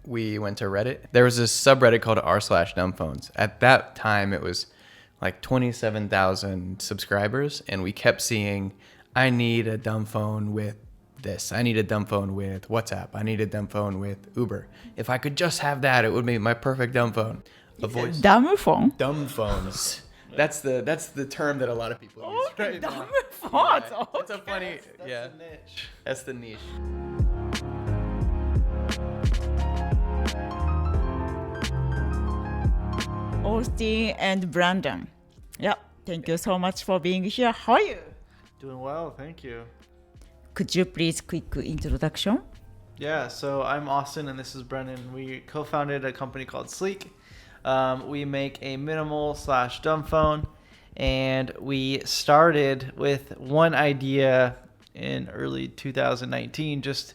we went to Reddit. There was this subreddit called r/Dumbphones. At that time, it was like 27,000 subscribers, and we kept seeing, I need a dumb phone with this. I need a dumb phone with WhatsApp. I need a dumb phone with Uber. If I could just have that, it would be my perfect dumb phone. A voice. Dumb phone? Dumb phones. That's the term that a lot of people use right now. Dumb phones. Yeah, it's a funny, That's the niche. That's the niche. Austin and Brandon. Yeah, thank you so much for being here. How are you? Doing well, thank you. Could you please quick introduction? Yeah, so I'm Austin and this is Brennan. We co-founded a company called SLEKE. We make a minimal/dumb phone, and we started with one idea in early 2019. Just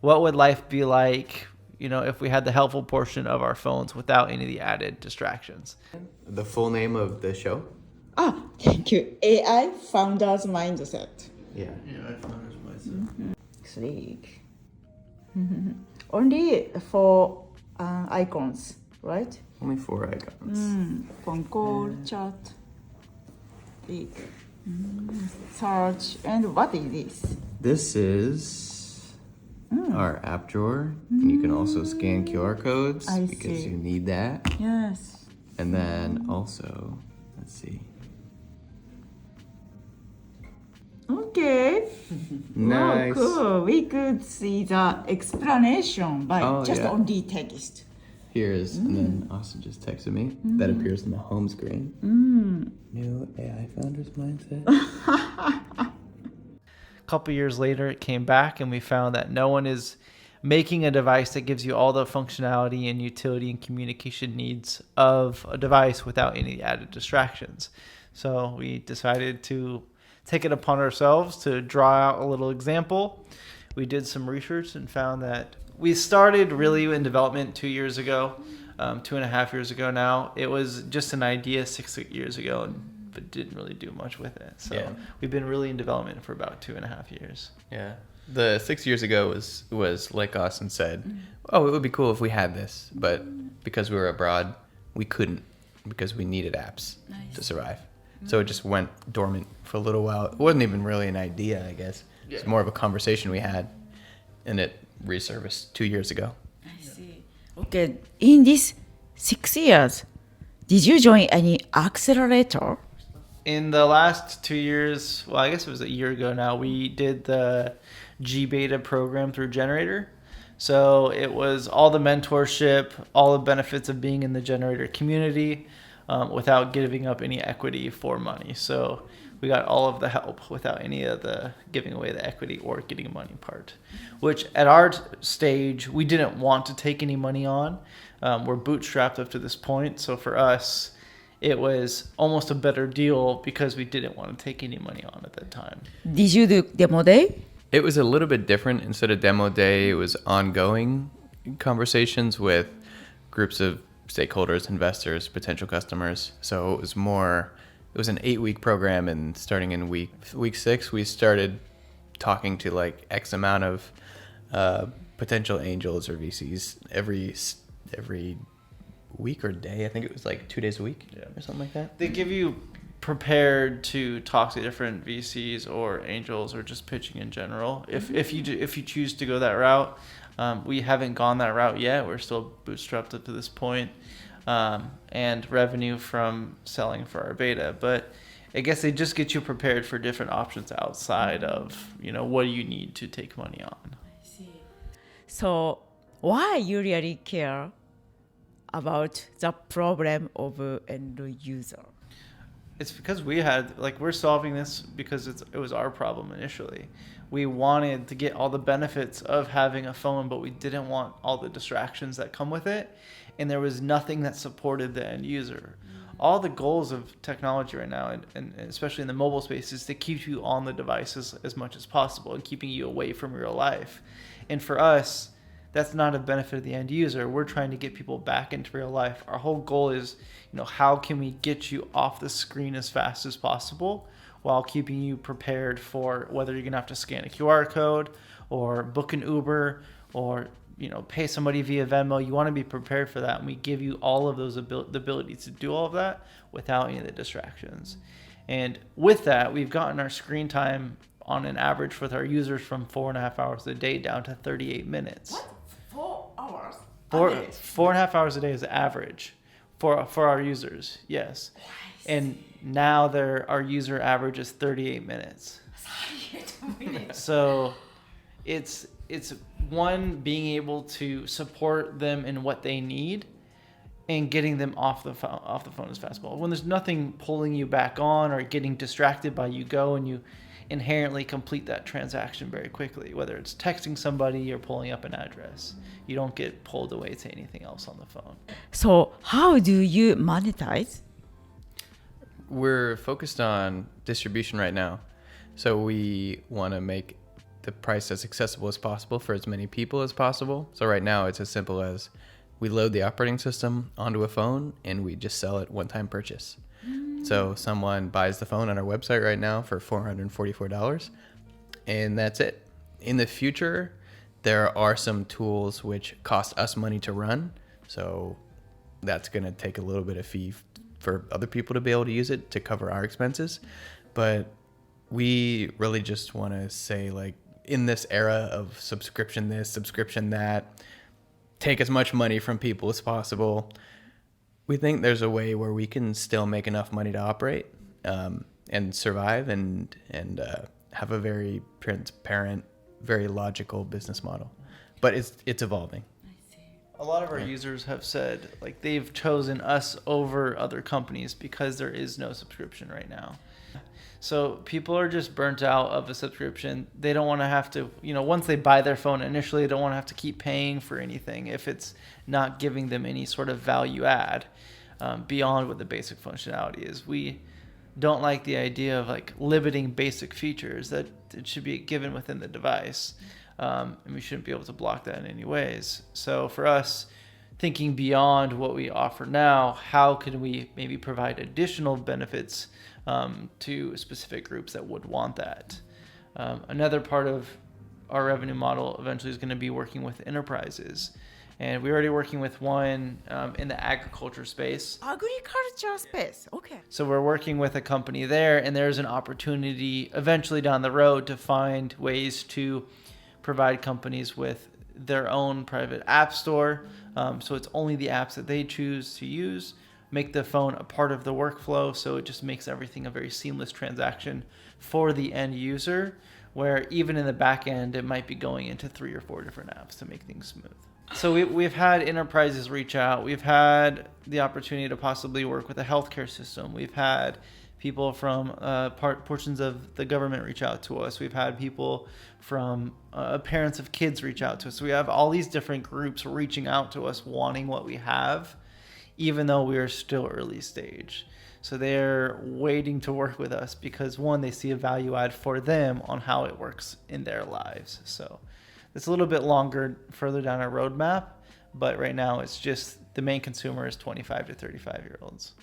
what would life be like, if we had the helpful portion of our phones without any of the added distractions. The full name of the show? Thank you. AI Founders Mindset. Yeah. Yeah, I found this myself. SLEKE. Only for icons, right? Only 4 icons. Phone call, chat, search, and what is this? This is our app drawer, and you can also scan QR codes I because see. you need that. Yes. And then also, let's see. Okay. Nice. Oh, cool. We could see the explanation by just yeah. only text. Here's, and then Austin just texted me. That appears on the home screen. New AI Founders Mindset. A couple years later, it came back and we found that no one is making a device that gives you all the functionality and utility and communication needs of a device without any added distractions. So we decided to take it upon ourselves to draw out a little example. We did some research and found that we started really in development 2 years ago, 2.5 years ago now. It was just an idea 6 years ago, but didn't really do much with it. So Yeah. we've been really in development for about 2.5 years. Yeah. The 6 years ago was like Austin said, oh, it would be cool if we had this, but because we were abroad, we couldn't because we needed apps to survive. So it just went dormant for a little while. It wasn't even really an idea, I guess. It's more of a conversation we had, and it resurfaced 2 years ago. I see. Okay, in these 6 years, did you join any accelerator? In the last 2 years, well, I guess it was a year ago now, we did the G Beta program through Generator. So it was all the mentorship, all the benefits of being in the Generator community without giving up any equity for money. So we got all of the help without any of the giving away the equity or getting money part, which at our stage, we didn't want to take any money on. We're bootstrapped up to this point. So for us, it was almost a better deal because we didn't want to take any money on at that time. Did you do demo day? It was a little bit different. Instead of demo day, it was ongoing conversations with groups of stakeholders, investors, potential customers. So it was an 8-week program, and starting in week 6, we started talking to like X amount of potential angels or VCs every week or day. I think it was like 2 days a week or something like that. They give you prepared to talk to different VCs or angels or just pitching in general. If you choose to go that route, we haven't gone that route yet. We're still bootstrapped up to this point, and revenue from selling for our beta. But I guess they just get you prepared for different options outside of what do you need to take money on. I see. So why you really care about the problem of end user? It's because we're solving this because it was our problem initially. We wanted to get all the benefits of having a phone, but we didn't want all the distractions that come with it. And there was nothing that supported the end user. All the goals of technology right now, and especially in the mobile space, is to keep you on the devices as much as possible and keeping you away from real life. And for us, that's not a benefit of the end user. We're trying to get people back into real life. Our whole goal is, how can we get you off the screen as fast as possible while keeping you prepared for whether you're going to have to scan a QR code or book an Uber or pay somebody via Venmo. You want to be prepared for that. And we give you all of those the ability to do all of that without any of the distractions. And with that, we've gotten our screen time on an average with our users from 4.5 hours a day down to 38 minutes. What? 4 hours? 4.5 hours a day is the average for our users. Yes. And now our user average is 38 minutes. So it's one, being able to support them in what they need and getting them off the phone as fast as possible. When there's nothing pulling you back on or getting distracted by you go and you inherently complete that transaction very quickly, whether it's texting somebody or pulling up an address. You don't get pulled away to anything else on the phone. So how do you monetize? We're focused on distribution right now. So we want to make the price as accessible as possible for as many people as possible. So right now it's as simple as we load the operating system onto a phone and we just sell it one-time purchase. So someone buys the phone on our website right now for $444 and that's it. In the future, there are some tools which cost us money to run. So that's going to take a little bit of fee for other people to be able to use it to cover our expenses. But we really just want to say, like, in this era of subscription this, subscription that, take as much money from people as possible. We think there's a way where we can still make enough money to operate and survive and have a very transparent, very logical business model. But it's evolving. A lot of our users have said, like, they've chosen us over other companies because there is no subscription right now. So people are just burnt out of a subscription. They don't want to have to, once they buy their phone initially, they don't want to have to keep paying for anything if it's not giving them any sort of value add beyond what the basic functionality is. We don't like the idea of like limiting basic features that it should be given within the device. And we shouldn't be able to block that in any ways. So for us, thinking beyond what we offer now, how can we maybe provide additional benefits to specific groups that would want that? Another part of our revenue model eventually is going to be working with enterprises. And we're already working with one in the agriculture space. Agriculture space, okay. So we're working with a company there, and there's an opportunity eventually down the road to find ways to provide companies with their own private app store. So it's only the apps that they choose to use, make the phone a part of the workflow. So it just makes everything a very seamless transaction for the end user, where even in the back end, it might be going into 3 or 4 different apps to make things smooth. So we've had enterprises reach out. We've had the opportunity to possibly work with a healthcare system. We've had people from portions of the government reach out to us. We've had people from parents of kids reach out to us. So we have all these different groups reaching out to us wanting what we have, even though we are still early stage. So they're waiting to work with us because, one, they see a value add for them on how it works in their lives. So it's a little bit longer further down our roadmap, but right now it's just the main consumer is 25 to 35-year-olds.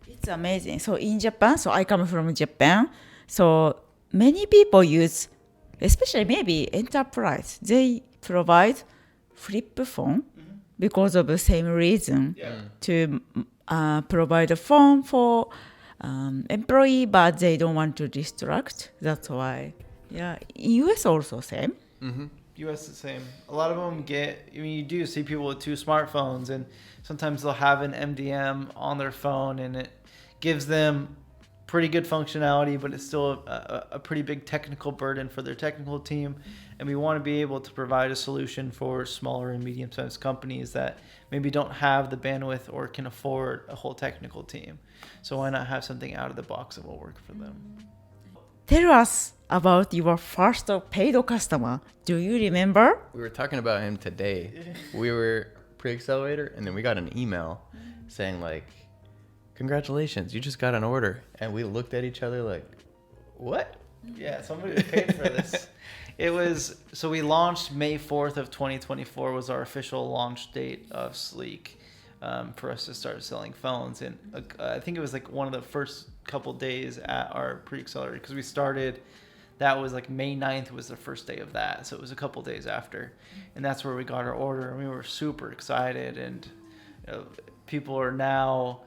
It's amazing. So in Japan, so I come from Japan, so many people use, especially maybe enterprise, they provide flip phone because of the same reason to provide a phone for employee, but they don't want to distract. That's why. Yeah, in US also same. Mm-hmm. US the same. A lot of them you do see people with 2 smartphones, and sometimes they'll have an MDM on their phone, and it gives them pretty good functionality, but it's still a pretty big technical burden for their technical team. And we want to be able to provide a solution for smaller and medium-sized companies that maybe don't have the bandwidth or can afford a whole technical team. So why not have something out of the box that will work for them? Tell us about your first paid customer. Do you remember? We were talking about him today. We were pre-accelerator, and then we got an email saying, like, congratulations, you just got an order. And we looked at each other like, what? Yeah, somebody paid for this. So we launched May 4th of 2024 was our official launch date of SLEKE for us to start selling phones. And I think it was like one of the first couple days at our pre-accelerator, because we started that was like May 9th was the first day of that. So it was a couple days after. And that's where we got our order. And we were super excited. And people are now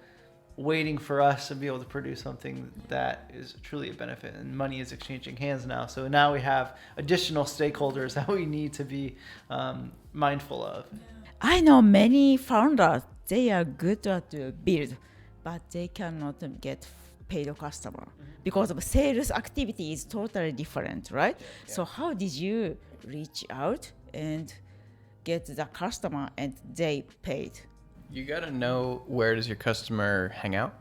waiting for us to be able to produce something that is truly a benefit. And money is exchanging hands now. So now we have additional stakeholders that we need to be mindful of. I know many founders, they are good at build, but they cannot get paid customer because of sales activity is totally different, right? Yeah. So how did you reach out and get the customer and they paid? You got to know, where does your customer hang out?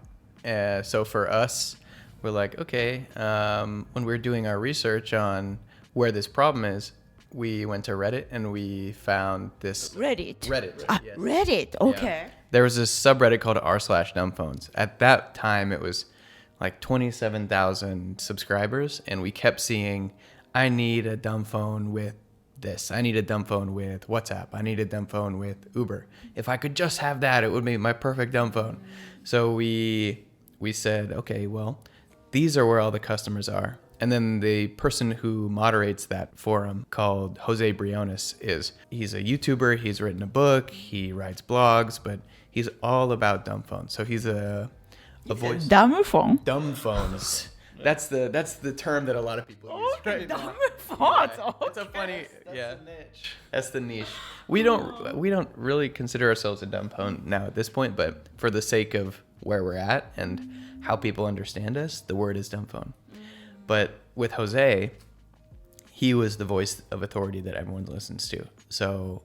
So for us, we're like, okay, when we're doing our research on where this problem is, we went to Reddit and we found this Reddit. Yes. Reddit, okay. Yeah. There was this subreddit called r/Dumbphones. At that time, it was like 27,000 subscribers, and we kept seeing, I need a dumb phone with this. I need a dumb phone with WhatsApp. I need a dumb phone with Uber. If I could just have that, it would be my perfect dumb phone. So we said, okay, well, these are where all the customers are. And then the person who moderates that forum, called Jose Briones, he's a YouTuber. He's written a book. He writes blogs, but he's all about dumb phones. So he's a voice. Dumb phone? Dumb phones. That's the term that a lot of people use right now. Dumb phones. Yeah, it's a funny, That's the niche. That's the niche. We don't really consider ourselves a dumb phone now at this point, but for the sake of where we're at and how people understand us, the word is dumb phone. But with Jose, he was the voice of authority that everyone listens to. So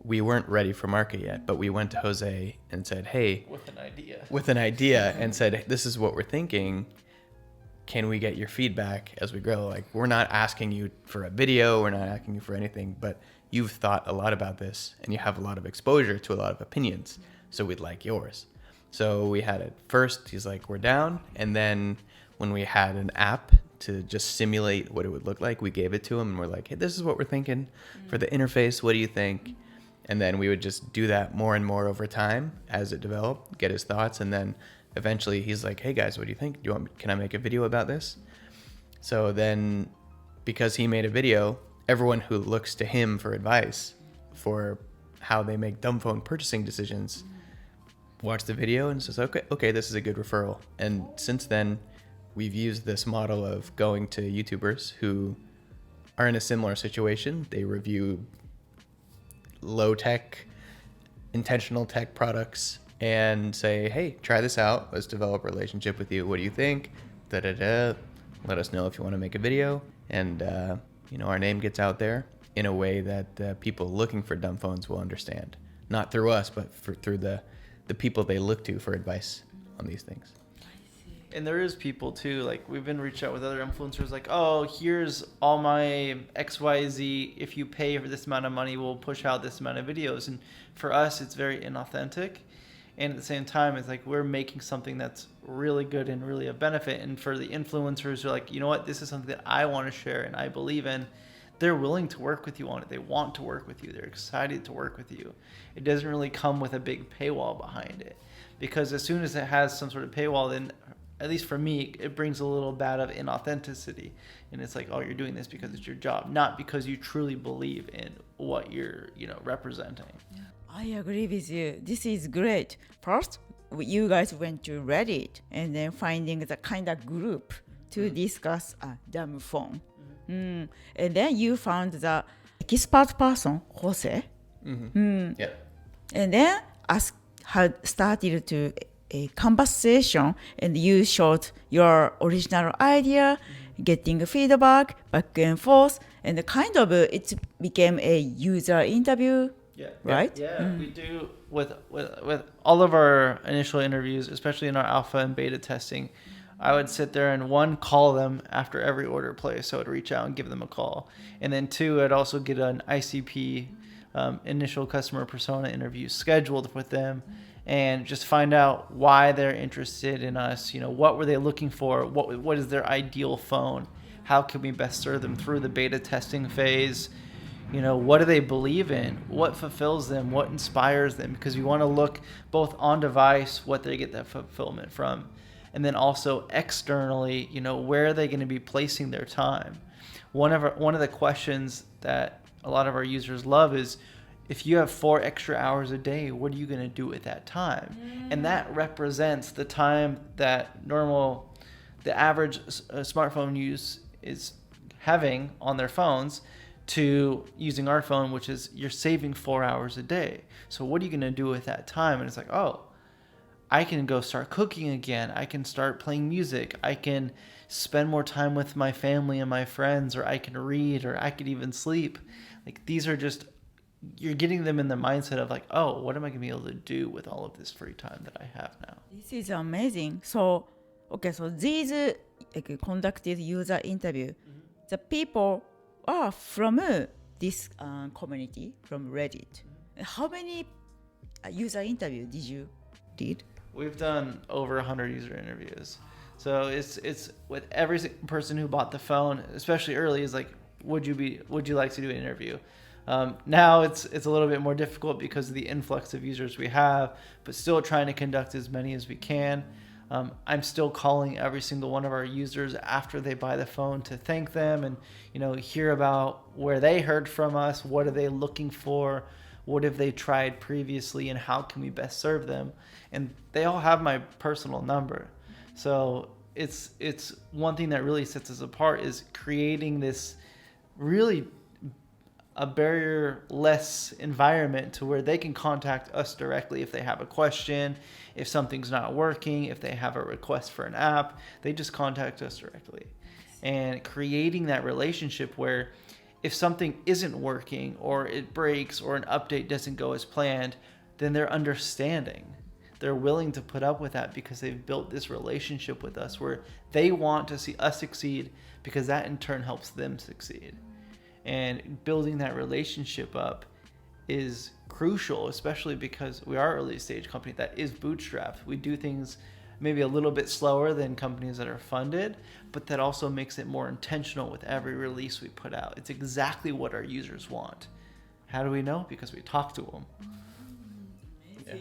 we weren't ready for market yet, but we went to Jose and said, hey, with an idea and said, this is what we're thinking. Can we get your feedback as we grow? Like, we're not asking you for a video. We're not asking you for anything, but you've thought a lot about this and you have a lot of exposure to a lot of opinions. So we'd like yours. So we had it first. He's like, we're down. And then when we had an app to just simulate what it would look like, we gave it to him and we're like, hey, this is what we're thinking for the interface. What do you think? And then we would just do that more and more over time as it developed, get his thoughts. And then eventually he's like, hey guys, what do you think? Can I make a video about this? So then, because he made a video, everyone who looks to him for advice for how they make dumb phone purchasing decisions watch the video and says, okay, this is a good referral. And since then, we've used this model of going to YouTubers who are in a similar situation. They review low-tech, intentional tech products and say, hey, try this out. Let's develop a relationship with you. What do you think? Da-da-da. Let us know if you want to make a video. And, our name gets out there in a way that people looking for dumb phones will understand. Not through us, but through the people they look to for advice on these things. And there is people too, like we've been reached out with other influencers like, oh, here's all my XYZ. If you pay for this amount of money, we'll push out this amount of videos. And for us, it's very inauthentic. And at the same time, it's like we're making something that's really good and really a benefit. And for the influencers who are like, you know what, this is something that I want to share and I believe in, they're willing to work with you on it. They want to work with you. They're excited to work with you. It doesn't really come with a big paywall behind it. Because as soon as it has some sort of paywall, then at least for me, it brings a little bit of inauthenticity. And it's like, oh, you're doing this because it's your job, not because you truly believe in what you're, representing. Yeah, I agree with you. This is great. First, you guys went to Reddit and then finding the kind of group to discuss a dumb phone. And then you found the expert person, Jose. Yeah. And then had started to a conversation and you showed your original idea, getting feedback back and forth, and it became a user interview, right? Yeah, we do with all of our initial interviews, especially in our alpha and beta testing. I would sit there and call them after every order placed, so I'd reach out and give them a call, and then two, I'd also get an ICP, initial customer persona interview scheduled with them. And just find out why they're interested in us. What were they looking for? What is their ideal phone? How can we best serve them through the beta testing phase? What do they believe in? What fulfills them? What inspires them? Because we want to look both on device, what they get that fulfillment from, and then also externally, where are they going to be placing their time? one of the questions that a lot of our users love is, if you have 4 extra hours a day, what are you going to do with that time? And that represents the time that the average smartphone use is having on their phones to using our phone, which is you're saving 4 hours a day. So what are you going to do with that time? And it's like, oh, I can go start cooking again. I can start playing music. I can spend more time with my family and my friends, or I can read, or I could even sleep. Like, these are just, you're getting them in the mindset of like, oh, what am I going to be able to do with all of this free time that I have now? This is amazing. So, okay, so these conducted user interview, the people are from this community, from Reddit. How many user interview did you did? We've done over 100 user interviews. So it's with every person who bought the phone, especially early, is like, would you like to do an interview? Now it's a little bit more difficult because of the influx of users we have, but still trying to conduct as many as we can. I'm still calling every single one of our users after they buy the phone to thank them and, hear about where they heard from us, what are they looking for, what have they tried previously, and how can we best serve them. And they all have my personal number. So it's one thing that really sets us apart is creating this really a barrier-less environment to where they can contact us directly if they have a question, if something's not working, if they have a request for an app, they just contact us directly. And creating that relationship where if something isn't working or it breaks or an update doesn't go as planned, then they're understanding. They're willing to put up with that because they've built this relationship with us where they want to see us succeed because that in turn helps them succeed. And building that relationship up is crucial, especially because we are an early stage company that is bootstrapped. We do things maybe a little bit slower than companies that are funded, but that also makes it more intentional with every release we put out. It's exactly what our users want. How do we know? Because we talk to them. Yeah,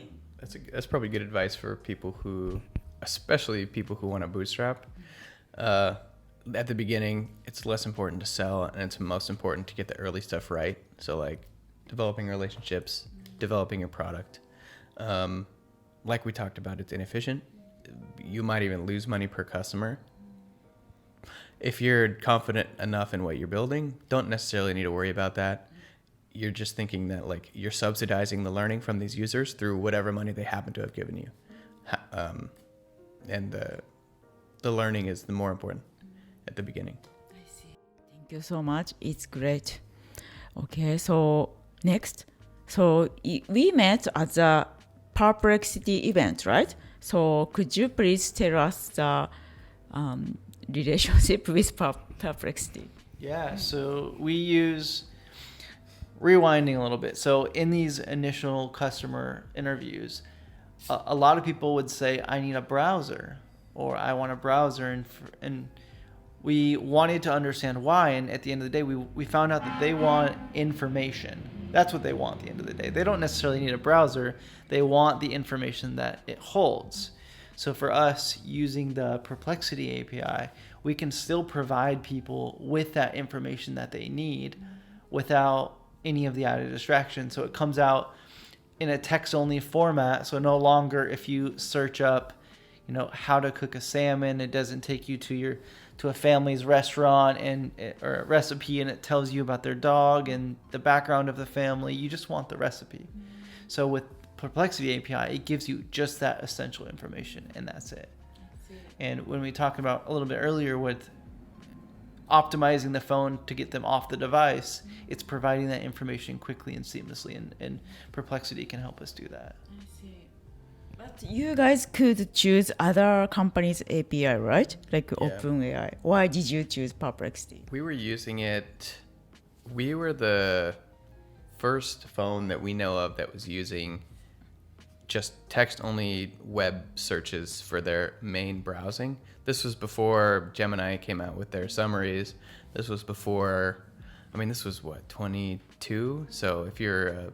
that's probably good advice for people who, especially people who want to bootstrap. At the beginning, it's less important to sell, and it's most important to get the early stuff right. So like developing relationships, developing your product. Like we talked about, it's inefficient. You might even lose money per customer. If you're confident enough in what you're building, don't necessarily need to worry about that. You're just thinking that like you're subsidizing the learning from these users through whatever money they happen to have given you. And the learning is the more important at the beginning. I see. Thank you so much. It's great. Okay, so next. So we met at the Perplexity event, right? So could you please tell us the relationship with Perplexity? Yeah, so we use rewinding a little bit. So in these initial customer interviews, a lot of people would say, I need a browser, or I want a browser, and we wanted to understand why, and at the end of the day, we found out that they want information. That's what they want at the end of the day. They don't necessarily need a browser. They want the information that it holds. So for us, using the Perplexity API, we can still provide people with that information that they need without any of the added distraction. So it comes out in a text-only format. So no longer if you search up, how to cook a salmon, it doesn't take you to a family's restaurant or a recipe, and it tells you about their dog and the background of the family. You just want the recipe. So with Perplexity API, it gives you just that essential information, and that's it. And when we talked about a little bit earlier with optimizing the phone to get them off the device, it's providing that information quickly and seamlessly, and Perplexity can help us do that. I see. But you guys could choose other companies' API, right? Like OpenAI. Why did you choose Perplexity? We were using it. We were the first phone that we know of that was using just text-only web searches for their main browsing. This was before Gemini came out with their summaries. This was before, this was 22? So if you're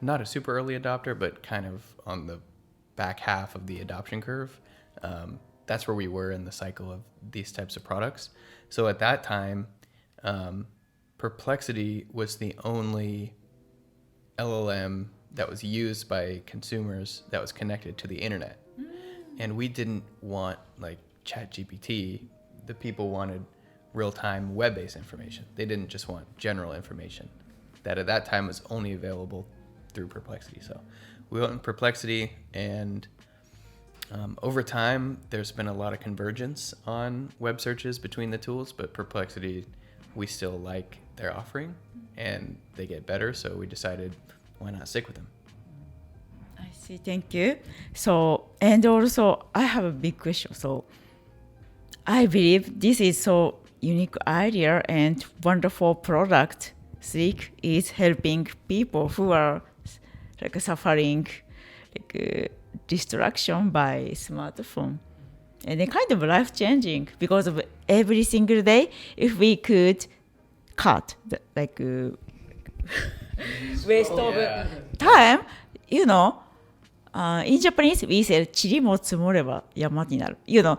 not a super early adopter, but kind of on the back half of the adoption curve, that's where we were in the cycle of these types of products. So at that time, Perplexity was the only LLM that was used by consumers that was connected to the internet. And we didn't want like ChatGPT. The people wanted real-time web-based information. They didn't just want general information that at that time was only available through Perplexity. So we went in Perplexity, and over time, there's been a lot of convergence on web searches between the tools, but Perplexity, we still like their offering, and they get better, so we decided, why not stick with them? I see. Thank you. So, and also, I have a big question. So, I believe this is so unique idea and wonderful product. SLEKE is helping people who are like suffering like distraction by smartphone, and then kind of life changing because of every single day. If we could cut the, like waste of time, you know. In Japanese, we say, 塵も積もれば山になる. You know,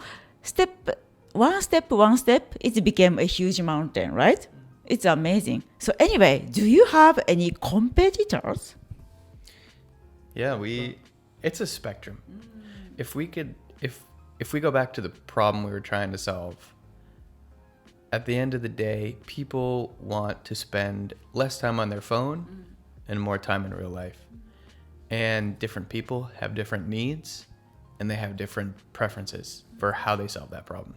one step, it became a huge mountain, right? It's amazing. So anyway, do you have any competitors? Yeah, it's a spectrum. If we go back to the problem we were trying to solve, at the end of the day, people want to spend less time on their phone and more time in real life. And different people have different needs, and they have different preferences for how they solve that problem.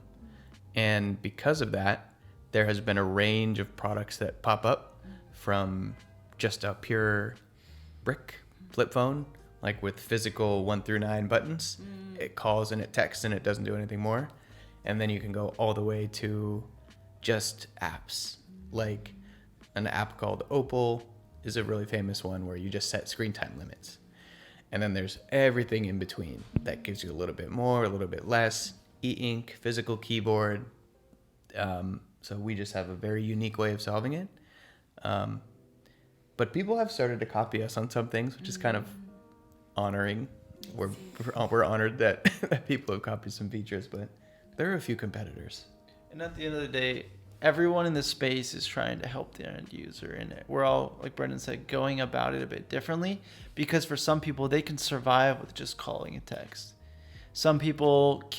And because of that, there has been a range of products that pop up, from just a pure brick flip phone, like with physical 1 through 9 buttons. It calls and it texts and it doesn't do anything more. And then you can go all the way to just apps, like an app called Opal is a really famous one where you just set screen time limits. And then there's everything in between that gives you a little bit more, a little bit less, e-ink, physical keyboard. So we just have a very unique way of solving it. But people have started to copy us on some things, which is kind of honoring. We're honored that, that people have copied some features, but there are a few competitors. And at the end of the day, everyone in this space is trying to help the end user, and we're all, like Brendan said, going about it a bit differently, because for some people, they can survive with just calling a text. Some people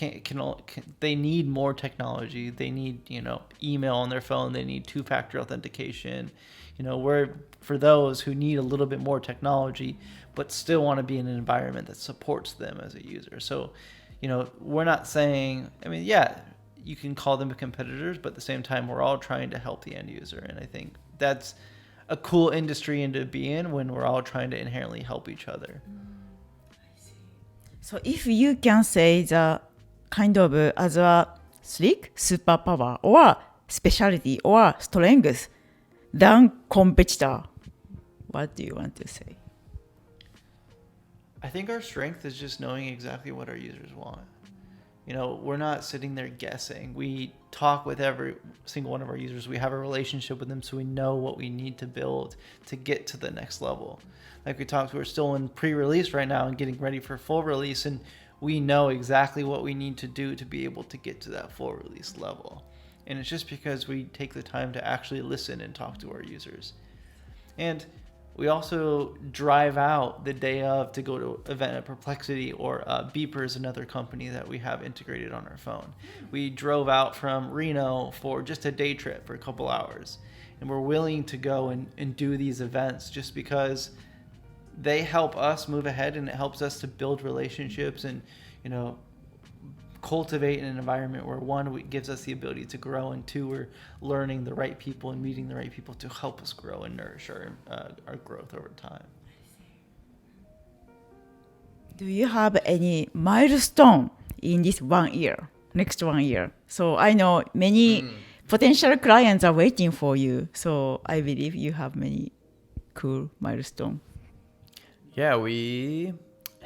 they need more technology. They need, email on their phone. They need 2-factor authentication. For those who need a little bit more technology, but still want to be in an environment that supports them as a user. So, we're not saying, you can call them competitors, but at the same time, we're all trying to help the end user. And I think that's a cool industry to be in, when we're all trying to inherently help each other. So if you can say the kind of as a SLEKE superpower or specialty or strength than competitor, what do you want to say? I think our strength is just knowing exactly what our users want. We're not sitting there guessing. We talk with every single one of our users. We have a relationship with them, so we know what we need to build to get to the next level. Like we talked, we're still in pre-release right now and getting ready for full release, and we know exactly what we need to do to be able to get to that full release level. And it's just because we take the time to actually listen and talk to our users. And we also drive out the day of to go to an event at Perplexity, or Beeper is another company that we have integrated on our phone. We drove out from Reno for just a day trip for a couple hours. And we're willing to go and do these events just because they help us move ahead, and it helps us to build relationships and, cultivate an environment where, one, it gives us the ability to grow, and two, we're learning the right people and meeting the right people to help us grow and nourish our growth over time. Do you have any milestone in this next 1 year? So I know many potential clients are waiting for you. So I believe you have many cool milestones. Yeah, we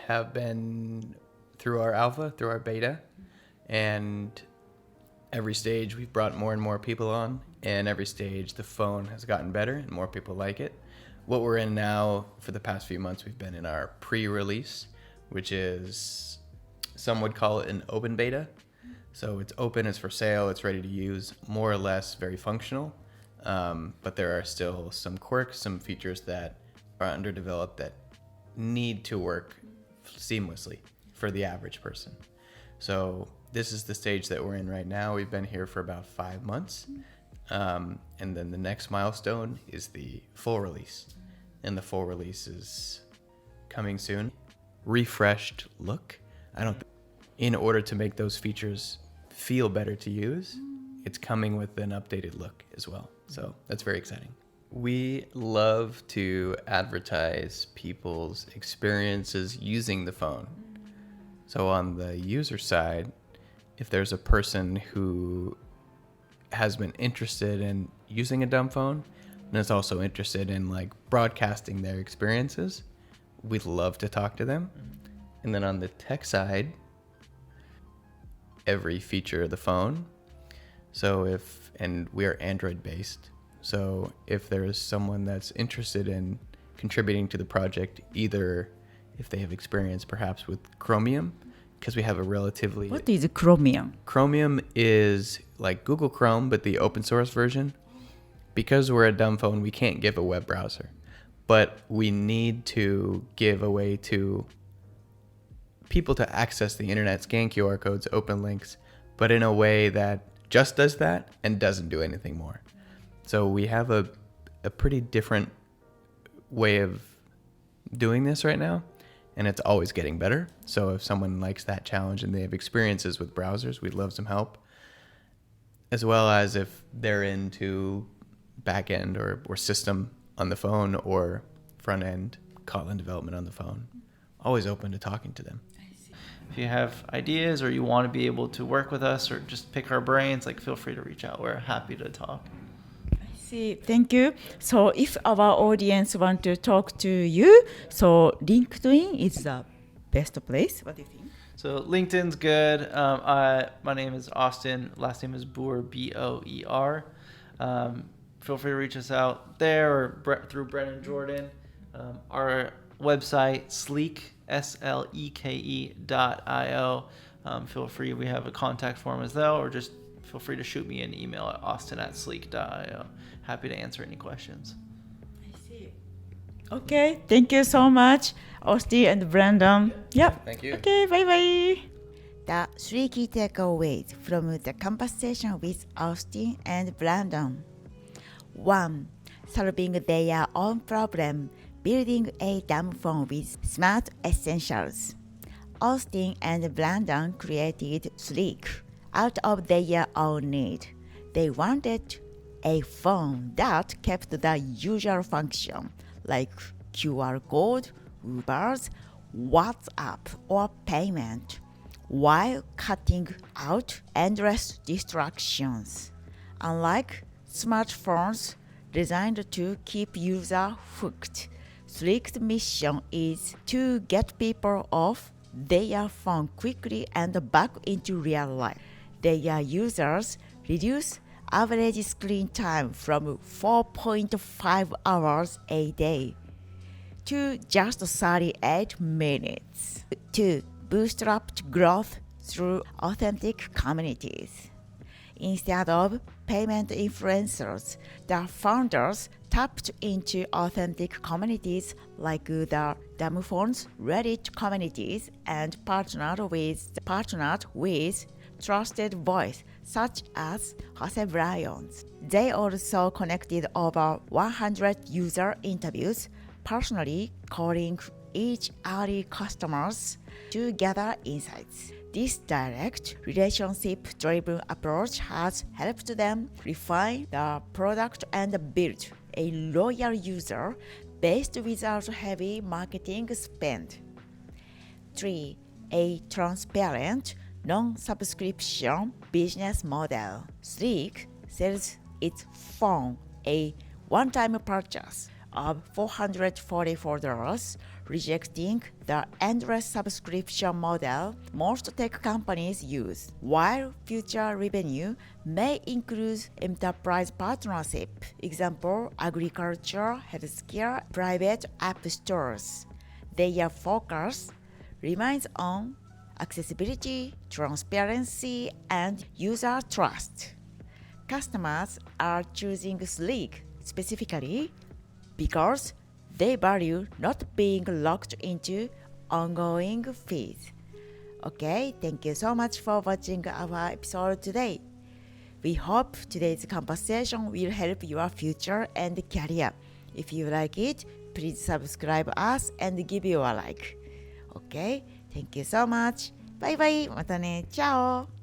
have been through our alpha, through our beta, and every stage we've brought more and more people on, and every stage the phone has gotten better and more people like it. What we're in now, for the past few months, we've been in our pre-release, which is, some would call it an open beta. So it's open, it's for sale, it's ready to use, more or less very functional. but there are still some quirks, some features that are underdeveloped that need to work seamlessly for the average person. So this is the stage that we're in right now. We've been here for about 5 months. And then the next milestone is the full release. And the full release is coming soon. Refreshed look. In order to make those features feel better to use, it's coming with an updated look as well. So that's very exciting. We love to advertise people's experiences using the phone. So on the user side, if there's a person who has been interested in using a dumb phone and is also interested in like broadcasting their experiences, we'd love to talk to them. And then on the tech side, every feature of the phone. And we are Android based. So if there is someone that's interested in contributing to the project, either if they have experience perhaps with Chromium, because we have a relatively... What is Chromium? Chromium is like Google Chrome, but the open source version. Because we're a dumb phone, we can't give a web browser. But we need to give a way to people to access the internet, scan QR codes, open links, but in a way that just does that and doesn't do anything more. So we have a pretty different way of doing this right now, and it's always getting better. So if someone likes that challenge and they have experiences with browsers, we'd love some help. As well as if they're into back-end or system on the phone or front-end Kotlin development on the phone. Always open to talking to them. If you have ideas or you want to be able to work with us or just pick our brains, like feel free to reach out. We're happy to talk. I see. Thank you. So if our audience want to talk to you, so LinkedIn is the best place. What do you think? So LinkedIn's good. My name is Austin. Last name is Boer, Boer. Feel free to reach us out there or through Brennan Jordan. Our website, SLEKE, SLEKE.io. Feel free, we have a contact form as well, or just feel free to shoot me an email at austin@sleek.io. Happy to answer any questions. I see. Okay, thank you so much, Austin and Brandon. Yep. Thank you. Okay, bye-bye. The 3 key takeaways from the conversation with Austin and Brandon. 1. Solving their own problem. Building a dumb phone with smart essentials. Austin and Brandon created SLEKE out of their own need. They wanted a phone that kept the usual function like QR code, Ubers, WhatsApp, or payment, while cutting out endless distractions. Unlike smartphones designed to keep users hooked, SLEKE's mission is to get people off their phone quickly and back into real life. Their users reduce average screen time from 4.5 hours a day to just 38 minutes. 2. Bootstrapped growth through authentic communities. Instead of payment influencers, the founders tapped into authentic communities like the Dumbphones Reddit communities and partnered with trusted voice such as Jose Briones. They also connected over 100 user interviews, personally calling each early customers to gather insights. This direct relationship-driven approach has helped them refine the product and build a loyal user base without heavy marketing spend. 3. A transparent, non-subscription business model. SLEKE sells its phone a one-time purchase of $444, rejecting the endless subscription model most tech companies use, while future revenue may include enterprise partnership, example, agriculture, healthcare, private app stores. Their focus remains on accessibility, transparency, and user trust. customers are choosing SLEKE specifically because they value not being locked into ongoing fees. Okay, thank you so much for watching our episode today. We hope today's conversation will help your future and career. If you like it, please subscribe us and give you a like. Okay, thank you so much. バイバイ。またね。チャオ。